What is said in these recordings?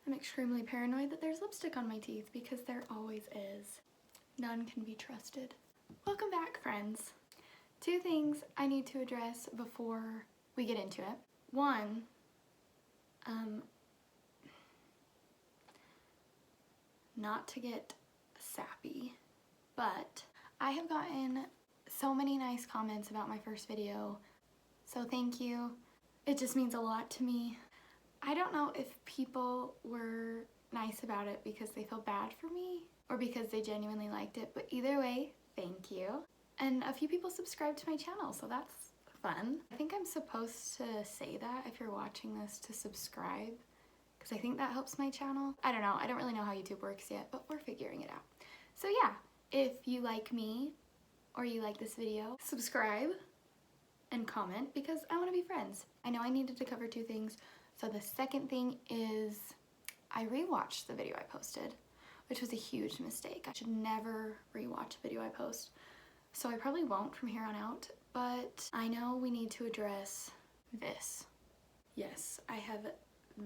I'm extremely paranoid that there's lipstick on my teeth because there always is. None can be trusted. Welcome back, friends. Two things I need to address before we get into it. One, not to get sappy, but I have gotten so many nice comments about my first video, so thank you. It just means a lot to me. I don't know if people were nice about it because they feel bad for me or because they genuinely liked it, but either way, thank you. And a few people subscribed to my channel, so that's fun. I think I'm supposed to say that if you're watching this to subscribe, because I think that helps my channel. I don't know, I don't really know how YouTube works yet, but we're figuring it out. So yeah, if you like me or you like this video, subscribe and comment because I want to be friends. I know I needed to cover two things. So the second thing is I rewatched the video I posted, which was a huge mistake. I should never rewatch a video I post. So I probably won't from here on out, but I know we need to address this. Yes, I have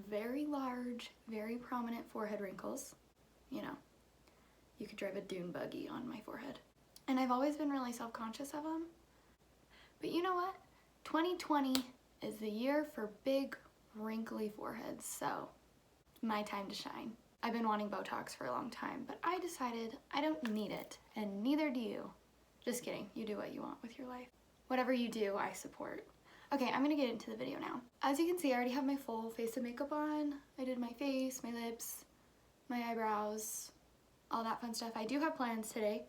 very large, very prominent forehead wrinkles. You know, you could drive a dune buggy on my forehead. And I've always been really self-conscious of them. But you know what? 2020 is the year for big, wrinkly foreheads, so my time to shine. I've been wanting Botox for a long time, but I decided I don't need it, and neither do you. Just kidding, you do what you want with your life. Whatever you do, I support. Okay, I'm gonna get into the video now. As you can see, I already have my full face of makeup on. I did my face, my lips, my eyebrows, all that fun stuff. I do have plans today,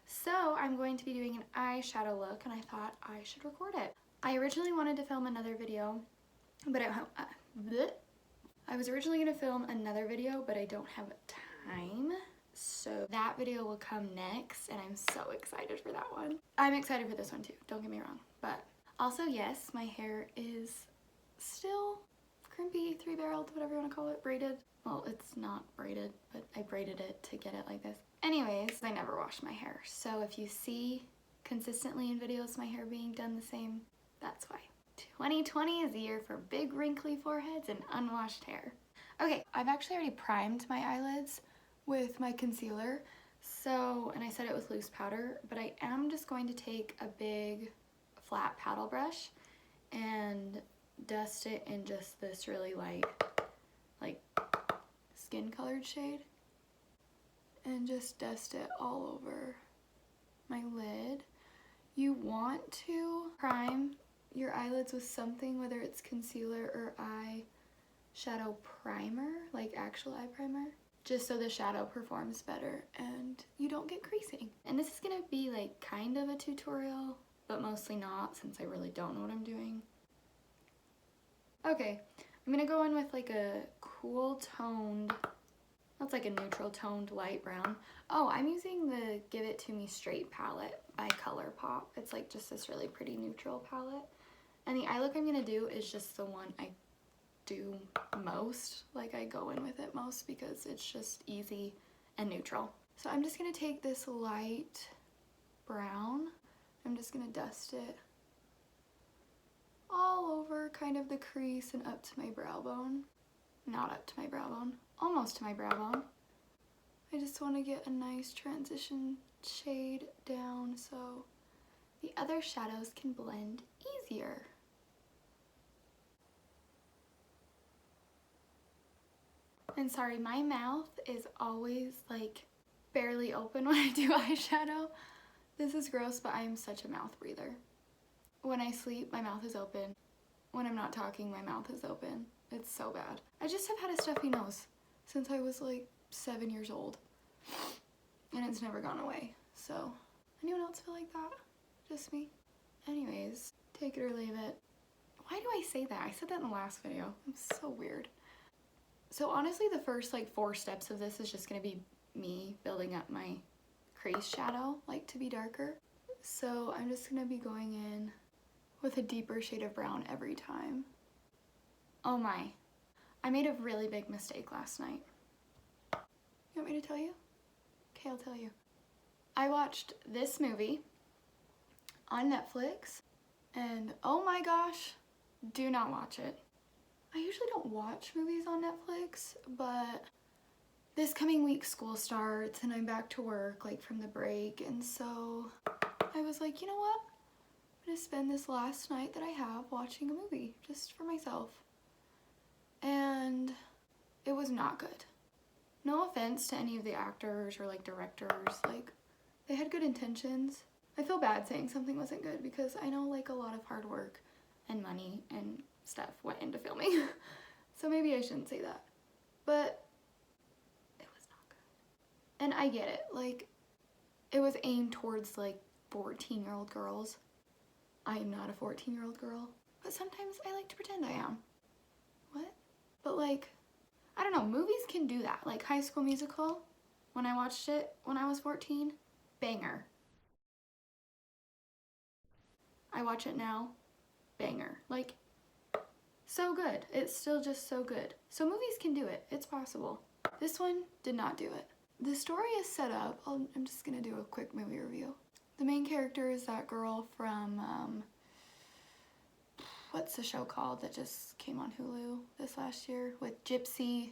so I'm going to be doing an eyeshadow look, and I thought I should record it. I originally wanted to film another video, but I was originally gonna film another video, but I don't have time. So that video will come next, and I'm so excited for that one. I'm excited for this one too, don't get me wrong. But also, yes, my hair is still crimpy, three-barreled, whatever you wanna call it, braided. Well, it's not braided, but I braided it to get it like this. Anyways, I never wash my hair. So if you see consistently in videos my hair being done the same, that's why. 2020 is the year for big wrinkly foreheads and unwashed hair. Okay, I've actually already primed my eyelids with my concealer, so, and I said it was loose powder, but I am just going to take a big flat paddle brush and dust it in just this really light, like skin colored shade, and just dust it all over my lid. You want to prime your eyelids with something, whether it's concealer or eyeshadow primer, like actual eye primer, just so the shadow performs better and you don't get creasing. And this is gonna be like kind of a tutorial, but mostly not, since I really don't know what I'm doing. Okay, I'm gonna go in with like a cool toned, that's like a neutral toned light brown. Oh, I'm using the Give It To Me Straight palette by ColourPop. It's like just this really pretty neutral palette. And the eye look I'm gonna do is just the one I do most, like I go in with it most because it's just easy and neutral. So I'm just gonna take this light brown, I'm just gonna dust it all over kind of the crease and up to my brow bone. Not up to my brow bone, almost to my brow bone. I just want to get a nice transition shade down so the other shadows can blend easier. And sorry, my mouth is always like barely open when I do eyeshadow. This is gross, but I am such a mouth breather. When I sleep, my mouth is open. When I'm not talking, my mouth is open. It's so bad. I just have had a stuffy nose since I was like 7 years old, and it's never gone away. So, anyone else feel like that? Just me? Anyways, take it or leave it. Why do I say that? I said that in the last video. I'm so weird. So honestly, the first like 4 steps of this is just gonna be me building up my crease shadow, like to be darker. So I'm just gonna be going in with a deeper shade of brown every time. Oh my, I made a really big mistake last night. You want me to tell you? Okay, I'll tell you. I watched this movie on Netflix, and oh my gosh, do not watch it. I usually don't watch movies on Netflix, but this coming week school starts and I'm back to work like from the break, and so I was like, you know what? I'm gonna spend this last night that I have watching a movie just for myself. And it was not good. No offense to any of the actors or like directors, like they had good intentions. I feel bad saying something wasn't good because I know like a lot of hard work and money and stuff went into filming. So maybe I shouldn't say that. But it was not good. And I get it, like it was aimed towards like 14-year-old girls. I am not a 14-year-old girl, but sometimes I like to pretend I am. What? But like, I don't know, movies can do that. Like High School Musical, when I watched it when I was 14, banger. I watch it now, banger. Like, so good. It's still just so good. So movies can do it. It's possible. This one did not do it. The story is set up. I'm just gonna do a quick movie review. The main character is that girl from, what's the show called that just came on Hulu this last year with Gypsy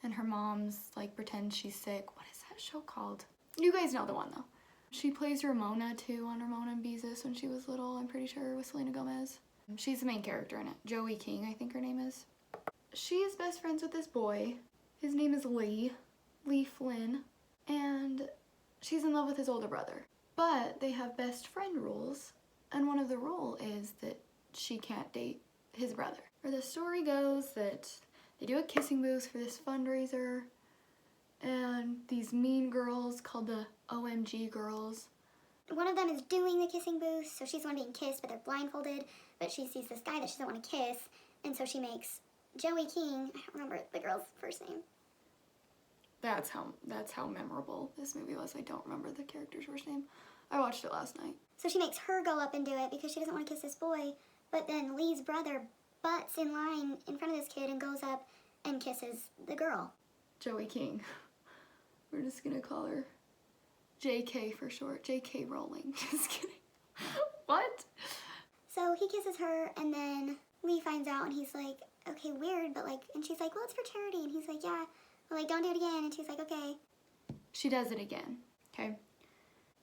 and her mom's like pretends she's sick. What is that show called? You guys know the one though. She plays Ramona too on Ramona and Beezus when she was little, I'm pretty sure, with Selena Gomez. She's the main character in it. Joey King, I think her name is. She is best friends with this boy. His name is Lee Flynn, and she's in love with his older brother. But they have best friend rules, and one of the rules is that she can't date his brother. Or the story goes that they do a kissing booth for this fundraiser, and these mean girls called the OMG girls. One of them is doing the kissing booth, so she's the one being kissed, but they're blindfolded, but she sees this guy that she doesn't want to kiss, and so she makes Joey King, I don't remember the girl's first name. That's how memorable this movie was. I don't remember the character's first name. I watched it last night. So she makes her go up and do it because she doesn't want to kiss this boy, but then Lee's brother butts in line in front of this kid and goes up and kisses the girl. Joey King. We're just gonna call her JK for short. JK Rowling. Just kidding. What? So he kisses her, and then Lee finds out, and he's like, okay, weird, but like, and she's like, well, it's for charity, and he's like, yeah, well, like, don't do it again, and she's like, okay. She does it again, okay?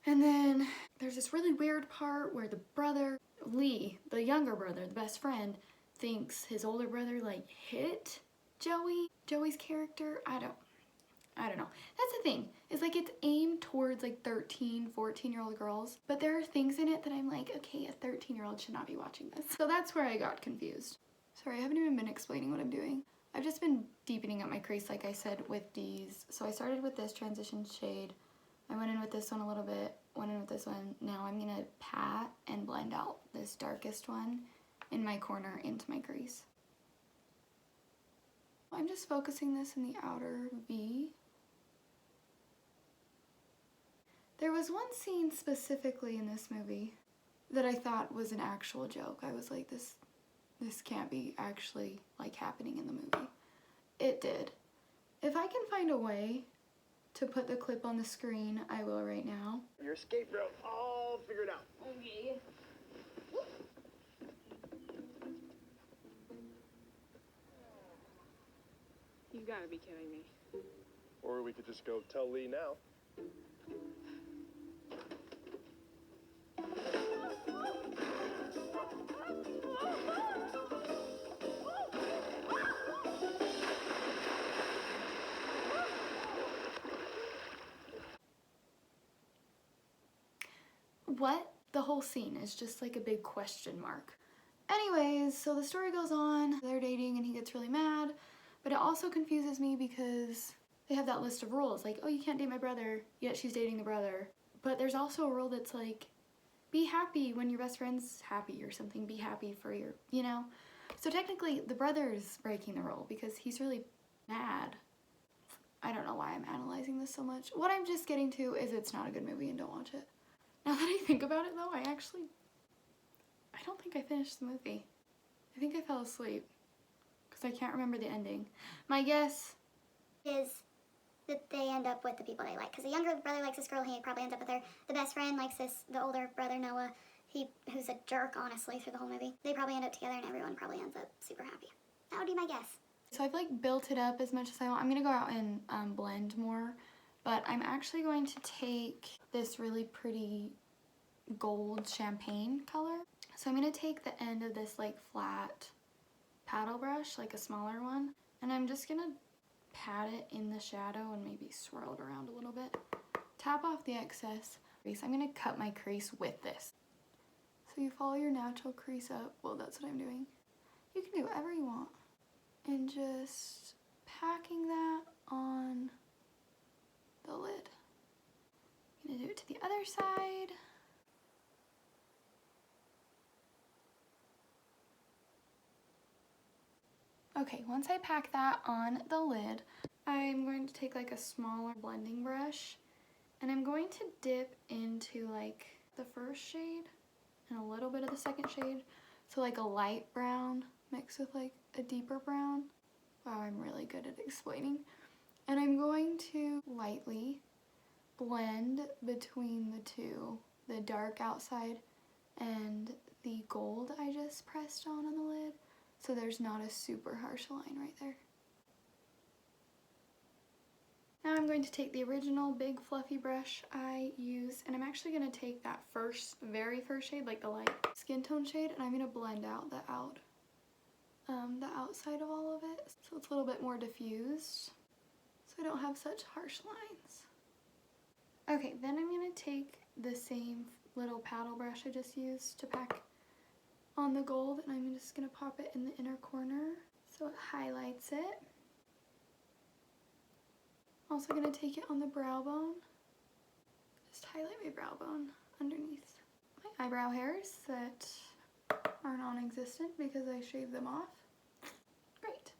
And then there's this really weird part where the brother, Lee, the younger brother, the best friend, thinks his older brother, like, hit Joey's character. I don't know. That's the thing, is like it's aimed towards like 13, 14-year-old girls, but there are things in it that I'm like, okay, a 13-year-old should not be watching this. So that's where I got confused. Sorry, I haven't even been explaining what I'm doing. I've just been deepening up my crease, like I said, with these. So I started with this transition shade. I went in with this one a little bit, went in with this one. Now I'm gonna pat and blend out this darkest one in my corner into my crease. I'm just focusing this in the outer V. There was one scene specifically in this movie that I thought was an actual joke. I was like, this can't be actually like happening in the movie. It did. If I can find a way to put the clip on the screen, I will right now. Your escape route all figured out. Okay. You gotta be kidding me. Or we could just go tell Lee now. What? The whole scene is just like a big question mark. Anyways, so the story goes on. They're dating and he gets really mad, but it also confuses me because they have that list of rules like, oh, you can't date my brother, yet she's dating the brother. But there's also a rule that's like, be happy when your best friend's happy or something. Be happy for your, you know? So technically the brother's breaking the rule because he's really mad. I don't know why I'm analyzing this so much. What I'm just getting to is it's not a good movie and don't watch it. Now that I think about it though, I don't think I finished the movie. I think I fell asleep because I can't remember the ending. My guess is that they end up with the people they like. Because the younger brother likes this girl, he probably ends up with her. The best friend likes the older brother, Noah, who's a jerk, honestly, through the whole movie. They probably end up together and everyone probably ends up super happy. That would be my guess. So I've like built it up as much as I want. I'm gonna go out and blend more, but I'm actually going to take this really pretty gold champagne color. So I'm gonna take the end of this like flat paddle brush, like a smaller one, and I'm just gonna pat it in the shadow and maybe swirl it around a little bit. Tap off the excess crease. I'm gonna cut my crease with this. So you follow your natural crease up. Well, that's what I'm doing. You can do whatever you want. And just packing that on the lid. I'm gonna do it to the other side. Okay, once I pack that on the lid, I'm going to take like a smaller blending brush and I'm going to dip into like the first shade and a little bit of the second shade. So like a light brown mixed with like a deeper brown. Wow, I'm really good at explaining. And I'm going to lightly blend between the two, the dark outside and the gold I just pressed on the lid. So there's not a super harsh line right there. Now I'm going to take the original big fluffy brush I used, and I'm actually going to take that very first shade, like the light skin tone shade, and I'm going to blend out the outside of all of it, so it's a little bit more diffused, so I don't have such harsh lines. Okay, then I'm going to take the same little paddle brush I just used to pack on the gold, and I'm just going to pop it in the inner corner so it highlights it. Also going to take it on the brow bone, just highlight my brow bone underneath my eyebrow hairs that are non-existent because I shaved them off. Great.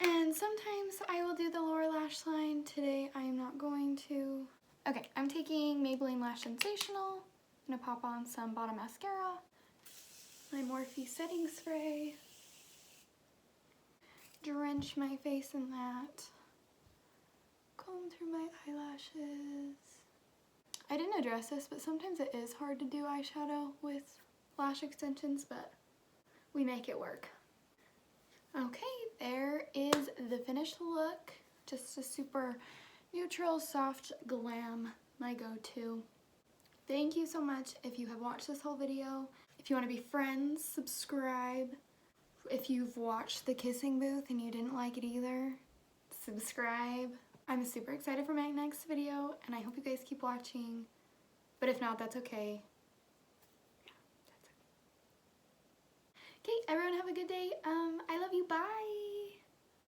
And sometimes I will do the lower lash line. Today I am not going to. Okay, I'm taking Maybelline Lash Sensational. I'm going to pop on some bottom mascara, my Morphe setting spray, drench my face in that, comb through my eyelashes. I didn't address this, but sometimes it is hard to do eyeshadow with lash extensions, but we make it work. Okay, there is the finished look. Just a super neutral, soft glam, my go-to. Thank you so much if you have watched this whole video. If you want to be friends, subscribe. If you've watched the kissing booth and you didn't like it either, subscribe. I'm super excited for my next video, and I hope you guys keep watching. But if not, that's okay.